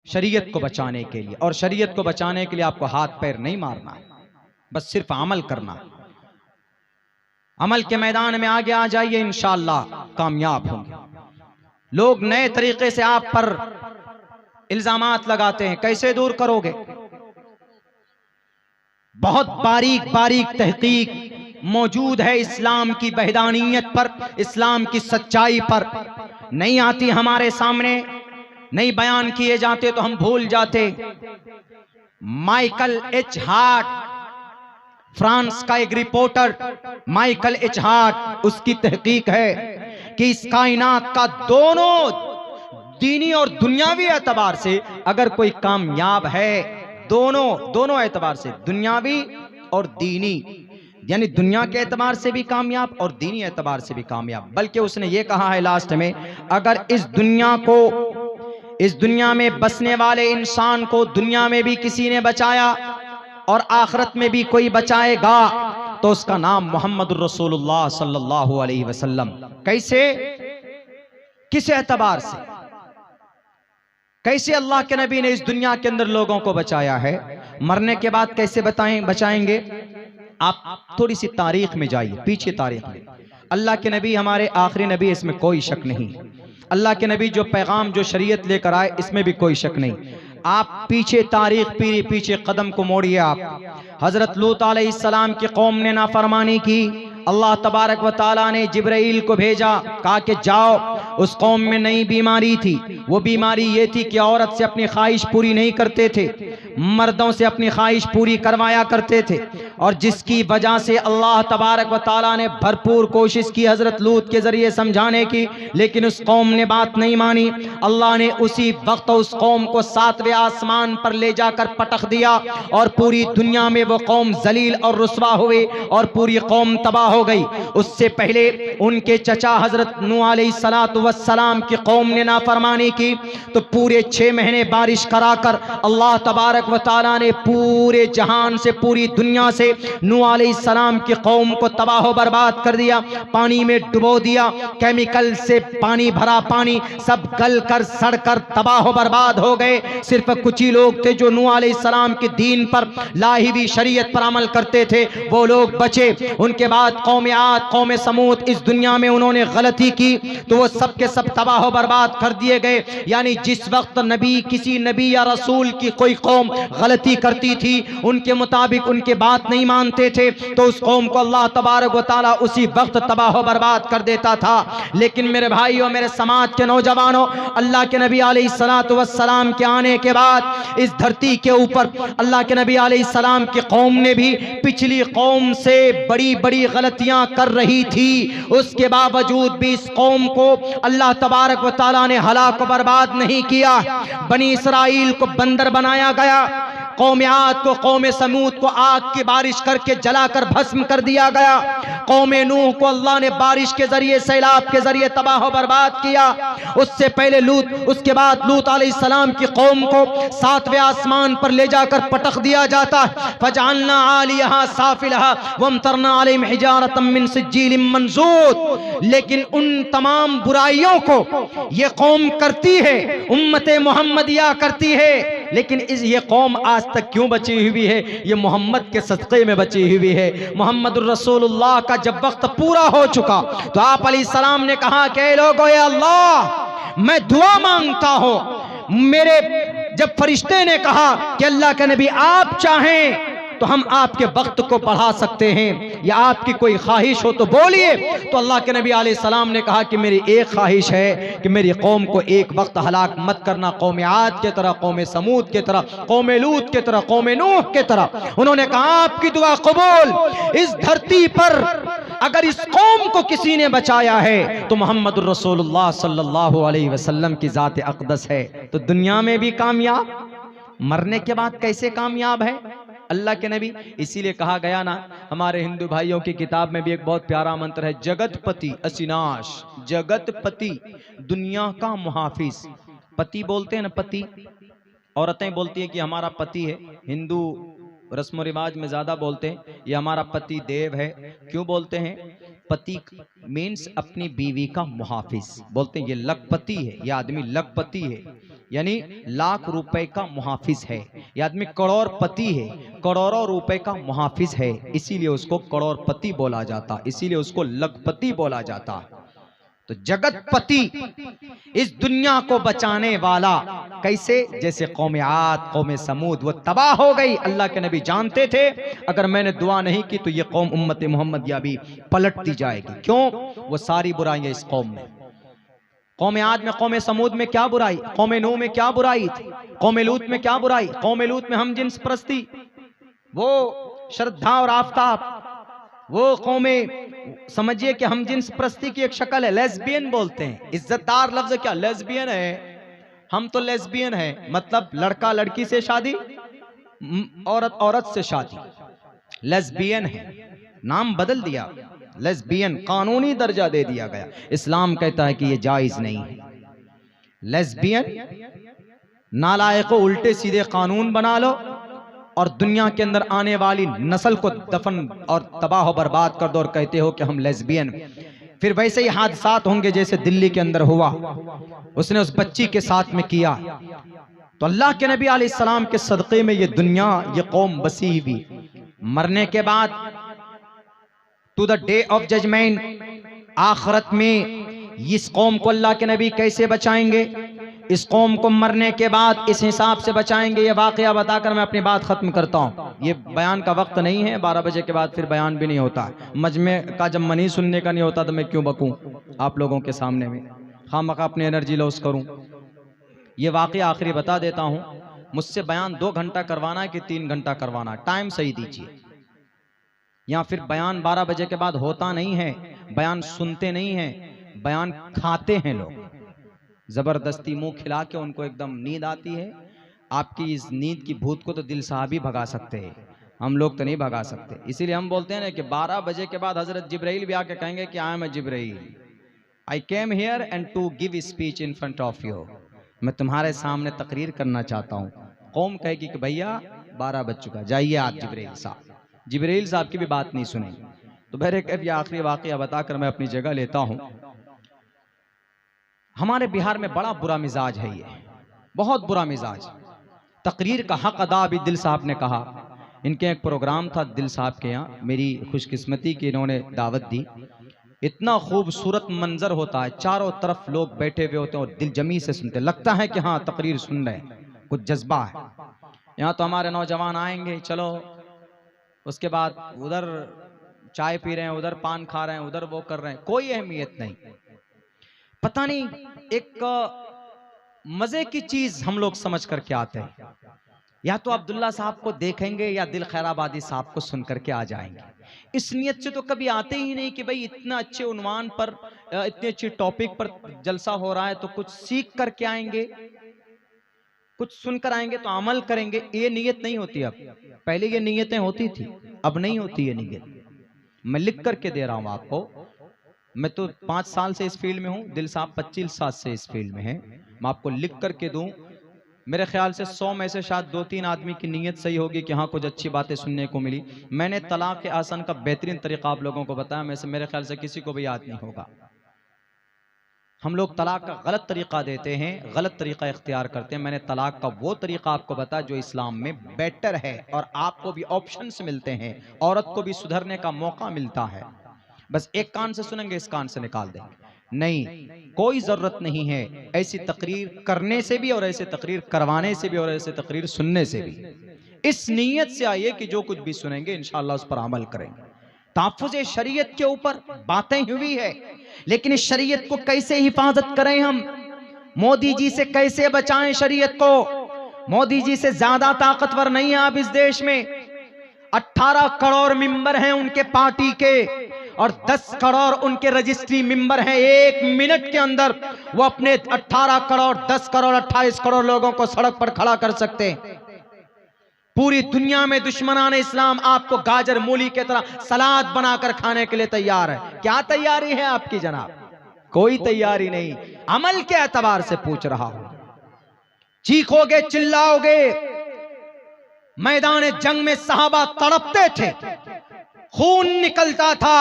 शरीयत को बचाने के लिए। और शरीयत को बचाने के लिए आपको हाथ पैर नहीं मारना है, बस सिर्फ अमल करना। अमल के मैदान में आगे आ जाइए, इंशाअल्लाह कामयाब होंगे। लोग नए तरीके से आप पर इल्जामात लगाते हैं, कैसे दूर करोगे? बहुत बारीक बारीक तहकीक मौजूद है इस्लाम की वहदानियत पर, इस्लाम की सच्चाई पर। नहीं आती हमारे सामने, नहीं बयान किए जाते तो हम भूल जाते। माइकल एच हार्ट, फ्रांस का एक रिपोर्टर माइकल एच हार्ट, उसकी तहकीक है कि इस कायनात का दोनों दीनी और दुनियावी एतबार से अगर कोई कामयाब है, दोनों एतबार से, दुनियावी और दीनी, यानी दुनिया के एतबार से भी कामयाब और दीनी एतबार से भी कामयाब। बल्कि उसने ये कहा है लास्ट में, अगर इस दुनिया में बसने वाले इंसान को दुनिया में भी किसी ने बचाया और आखिरत में भी कोई बचाएगा तो उसका नाम मोहम्मदुर रसूलुल्लाह सल्लल्लाहु अलैहि वसल्लम। कैसे, किस एतबार से, कैसे अल्लाह के नबी ने इस दुनिया के अंदर लोगों को बचाया है, मरने के बाद कैसे बचाएंगे? आप थोड़ी सी तारीख में जाइए, पीछे तारीख में। अल्लाह के नबी हमारे आखिरी नबी, इसमें कोई शक नहीं। अल्लाह के नबी जो पैगाम, जो शरीयत लेकर आए, इसमें भी कोई शक नहीं। आप पीछे तारीख, पीछे कदम को मोड़िए। आप हजरत लूत अलैहिस्सलाम की कौम ने नाफरमानी की, अल्लाह तबारक व ताला ने जिब्राइल को भेजा, कहा कि जाओ, उस कौम में नई बीमारी थी। वो बीमारी ये थी कि औरत से अपनी ख्वाहिश पूरी नहीं करते थे, मर्दों से अपनी ख्वाहिश पूरी करवाया करते थे। और जिसकी वजह से अल्लाह तबारक व ताला ने भरपूर कोशिश की हजरत लूत के जरिए समझाने की, लेकिन उस कौम ने बात नहीं मानी। अल्लाह ने उसी वक्त उस कौम को 7वें आसमान पर ले जाकर पटक दिया और पूरी दुनिया में वो कौम जलील और रुस्वा हुई और पूरी कौम तबाह हो गई। उससे पहले उनके चचा हजरत नूह अलैहिस्सलातु वस्सलाम की कौम ने नाफरमानी की तो पूरे 6 महीने बारिश कराकर अल्लाह तबारक व ताला ने पूरे जहान से, पूरी दुनिया से नूह अलैहिस्सलाम की कौम को तबाह बर्बाद कर दिया, पानी में डुबो दिया। केमिकल से पानी भरा पानी सब गल कर सड़ कर तबाह बर्बाद हो गए। सिर्फ कुछ ही लोग थे जो नूह अलैहिस्सलाम के दीन पर, लाहिवी शरीयत पर अमल करते थे, वो लोग बचे। उनके बाद कौम आद, कौम समूद, इस दुनिया में उन्होंने गलती की तो वो सब के सब तबाह बर्बाद कर दिए गए। यानी जिस वक्त किसी नबी या रसूल की कोई कौम गलती करती थी, उनके मुताबिक उनके बात नहीं मानते थे, तो उस कौम को अल्लाह तबारक व ताला उसी वक्त तबाह बर्बाद कर देता था। लेकिन मेरे भाइयों, मेरे समाज के नौजवानों, अल्लाह के नबी अलैहिस्सलातु वस्सलाम के आने के बाद इस धरती के ऊपर अल्लाह के नबी अलैहिस्सलाम की कौम ने भी पिछली कौम से बड़ी बड़ी गलतियां कर रही थी, उसके बावजूद भी इस कौम को अल्लाह तबारक व ताला ने हलाक बर्बाद नहीं किया। बनी इसराइल को बंदर बनाया गया, कौम आद को, कौम समूद को आग की बारिश करके जलाकर भस्म कर दिया गया। कौम नूह को अल्लाह ने बारिश के जरिए, सैलाब के जरिए तबाह बर्बाद किया। उससे पहले लूत, उसके बाद लूत अलैहिस्सलाम की कौम को 7वें आसमान पर ले जाकर पटक दिया जाता है। फजअलना आलियहा साफिलहा वमतरना अलैहिम हिजारतम मिन सिज्जीलिम मंजूद। लेकिन उन तमाम बुराइयों को ये कौम करती है, उम्मत मुहम्मदिया करती है, लेकिन ये कौम आज तक क्यों बची हुई है? ये मोहम्मद के सदक़े में बची हुई है। मोहम्मदुर रसूलुल्लाह का जब वक्त पूरा हो चुका तो आप अलैहिस्सलाम ने कहा कि लोगों, ये अल्लाह, मैं दुआ मांगता हूं। मेरे जब फरिश्ते ने कहा कि अल्लाह के नबी आप चाहें तो हम आपके वक्त को बढ़ा सकते हैं, या आपकी कोई ख्वाहिश हो तो बोलिए। तो अल्लाह के नबी अलैहिस्सलाम ने कहा कि मेरी एक ख्वाहिश है कि मेरी कौम को एक वक्त हलाक मत करना, कौम आद के तरह, कौम समूद के तरह, कौम लूत के तरह, कौम नूह के तरह। उन्होंने कहा आपकी दुआ कबूल। इस धरती पर अगर इस कौम को किसी ने बचाया है तो मोहम्मदुर रसूलुल्लाह सल्लल्लाहु अलैहि वसल्लम की जात अक़दस है। तो दुनिया में भी कामयाब, मरने के बाद कैसे कामयाब है अल्लाह के नबी? इसीलिए कहा गया ना, हमारे हिंदू भाइयों की किताब में भी एक बहुत प्यारा मंत्र है, जगतपति असिनाश। जगतपति, दुनिया का मुहाफिज। पति बोलते हैं ना, पति, औरतें बोलती है कि हमारा पति है, हिंदू रस्म रिवाज में ज्यादा बोलते हैं ये हमारा पति देव है। क्यों बोलते हैं? पति मीन्स अपनी बीवी का मुहाफिज, बोलते हैं ये लखपति है, ये आदमी लखपति है। यानी लाख रुपए का मुहाफिज है। यह आदमी करोड़पति है, करोड़ों रुपए का मुहाफिज है, इसीलिए उसको करोड़पति बोला जाता, इसीलिए उसको लखपति बोला जाता। तो जगतपति, इस दुनिया को बचाने वाला। कैसे? जैसे कौम आद, कौम समूद वो तबाह हो गई। अल्लाह के नबी जानते थे अगर मैंने दुआ नहीं की तो ये कौम उम्मत मोहम्मदिया भी पलटती जाएगी। क्यों? वो सारी बुराइयां इस कौम में। कौम आद में, कौम समूद में क्या बुराई, कौम नूह में क्या बुराई थी, कौम लूत में क्या बुराई, कौम लूत में हम जिन्स परस्ती, वो श्रद्धा और आफताब, वो कौमें समझिए कि हम जिन्स परस्ती की एक शक्ल है, लेस्बियन बोलते हैं। इज्जतदार लफ्ज क्या? लेस्बियन है। हम तो लेस्बियन है, मतलब लड़का लड़की से शादी, औरत औरत से शादी, लेस्बियन है। नाम बदल दिया, लेस्बियन कानूनी दर्जा दे दिया गया। इस्लाम कहता है कि यह जायज नहीं है। लेस्बियन नालायक को उल्टे सीधे कानून बना लो और दुनिया के अंदर आने वाली नस्ल को दफन और तबाह बर्बाद कर दो और कहते हो कि हम लेस्बियन। फिर वैसे ही हादसात होंगे जैसे दिल्ली के अंदर हुआ, उसने उस बच्ची के साथ में किया। तो अल्लाह के नबी अलैहिस्सलाम के सदक़े में ये दुनिया, ये कौम बसी हुई। मरने के बाद to the day of judgement, आखिरत में इस कौम को अल्लाह के नबी कैसे बचाएंगे, इस कौम को मरने के बाद इस हिसाब से बचाएंगे, ये वाकया बताकर मैं अपनी बात खत्म करता हूँ। ये बयान का वक्त नहीं है, 12 बजे के बाद फिर बयान भी नहीं होता। मजमे का जब मनी सुनने का नहीं होता तो मैं क्यों बकूं आप लोगों के सामने में, खामखा अपनी एनर्जी लॉस करूं। ये वाकया आखिरी बता देता हूँ। मुझसे बयान 2 घंटा करवाना है कि 3 घंटा करवाना, टाइम सही दीजिए। या फिर बयान 12 बजे के बाद होता नहीं है, बयान सुनते नहीं है, बयान खाते हैं लोग। जबरदस्ती मुंह खिला के उनको एकदम नींद आती है। आपकी इस नींद की भूत को तो दिल साहब ही भगा सकते हैं, हम लोग तो नहीं भगा सकते। इसीलिए हम बोलते हैं ना कि 12 बजे के बाद हजरत जिब्राइल भी आके कहेंगे कि I am a Jibrail, I came here and to give speech in front of you. मैं तुम्हारे सामने तकरीर करना चाहता हूँ। कौम कहेगी कि भैया 12 बज चुका, जाइए आप जिब्राइल साहब। जिब्राइल साहब की भी बात नहीं सुनेंगे। तो बहरकैफ ये आखिरी वाकया बताकर मैं अपनी जगह लेता हूँ। हमारे बिहार में बड़ा बुरा मिजाज है, ये बहुत बुरा मिजाज। तकरीर का हक अदा भी दिल साहब ने कहा। इनके एक प्रोग्राम था दिल साहब के यहाँ, मेरी खुशकिस्मती की इन्होंने दावत दी। इतना खूबसूरत मंजर होता है, चारों तरफ लोग बैठे हुए होते हैं और दिल जमी से सुनते, लगता है कि हाँ तकरीर सुन रहे हैं, कुछ जज्बा है। यहाँ तो हमारे नौजवान आएंगे, चलो उसके बाद उधर चाय पी रहे हैं, उधर पान खा रहे हैं, उधर वो कर रहे हैं, कोई अहमियत नहीं। पता नहीं एक मजे की चीज हम लोग समझ करके आते हैं। या तो अब्दुल्ला साहब को देखेंगे या दिल खैराबादी साहब को सुन करके आ जाएंगे। इस नियत से तो कभी आते ही नहीं कि भाई इतना अच्छे उन्वान पर, इतने अच्छे टॉपिक पर जलसा हो रहा है तो कुछ सीख करके आएंगे, कुछ सुनकर आएंगे तो अमल करेंगे। ये नियत नहीं होती अब, पहले ये नियतें होती थी, अब नहीं होती ये नियत। मैं लिख करके दे रहा हूं आपको। मैं तो 5 साल से इस फील्ड में हूं, दिल साहब 25 साल से इस फील्ड में है। मैं आपको लिख करके दूं, मेरे ख्याल से 100 में से शायद 2-3 आदमी की नीयत सही होगी कि हाँ कुछ अच्छी बातें सुनने को मिली। मैंने तलाक के आसन का बेहतरीन तरीका आप लोगों को बताया, में से मेरे ख्याल से किसी को भी याद नहीं होगा। हम लोग तलाक का गलत तरीका देते हैं, गलत तरीका इख्तियार करते हैं। मैंने तलाक का वो तरीका आपको बताया जो इस्लाम में बेटर है और आपको भी ऑप्शंस मिलते हैं, औरत को भी सुधरने का मौका मिलता है। बस एक कान से सुनेंगे, इस कान से निकाल देंगे, नहीं, कोई जरूरत नहीं है ऐसी तकरीर करने से भी और ऐसे तकरीर करवाने से भी और ऐसे तकरीर सुनने से भी। इस नीयत से आइए कि जो कुछ भी सुनेंगे इंशाअल्लाह उस पर अमल करेंगे। ताफ़ुज़े शरीयत के ऊपर बातें हुई है, लेकिन इस शरीयत को कैसे हिफाजत करें हम, मोदी जी से कैसे बचाएं शरीयत को। मोदी जी से ज्यादा ताकतवर नहीं है आप इस देश में। 18 करोड़ मेंबर हैं उनके पार्टी के और 10 करोड़ उनके रजिस्ट्री मेंबर हैं। 1 मिनट के अंदर वो अपने 18 करोड़ 10 करोड़ 28 करोड़ लोगों को सड़क पर खड़ा कर सकते हैं। पूरी दुनिया में दुश्मनान इस्लाम आपको गाजर मूली की तरह सलाद बनाकर खाने के लिए तैयार है। क्या तैयारी है आपकी जनाब? कोई तैयारी नहीं। अमल के एतबार से पूछ रहा हूं। चीखोगे, चिल्लाओगे। मैदान जंग में सहाबा तड़पते थे, खून निकलता था।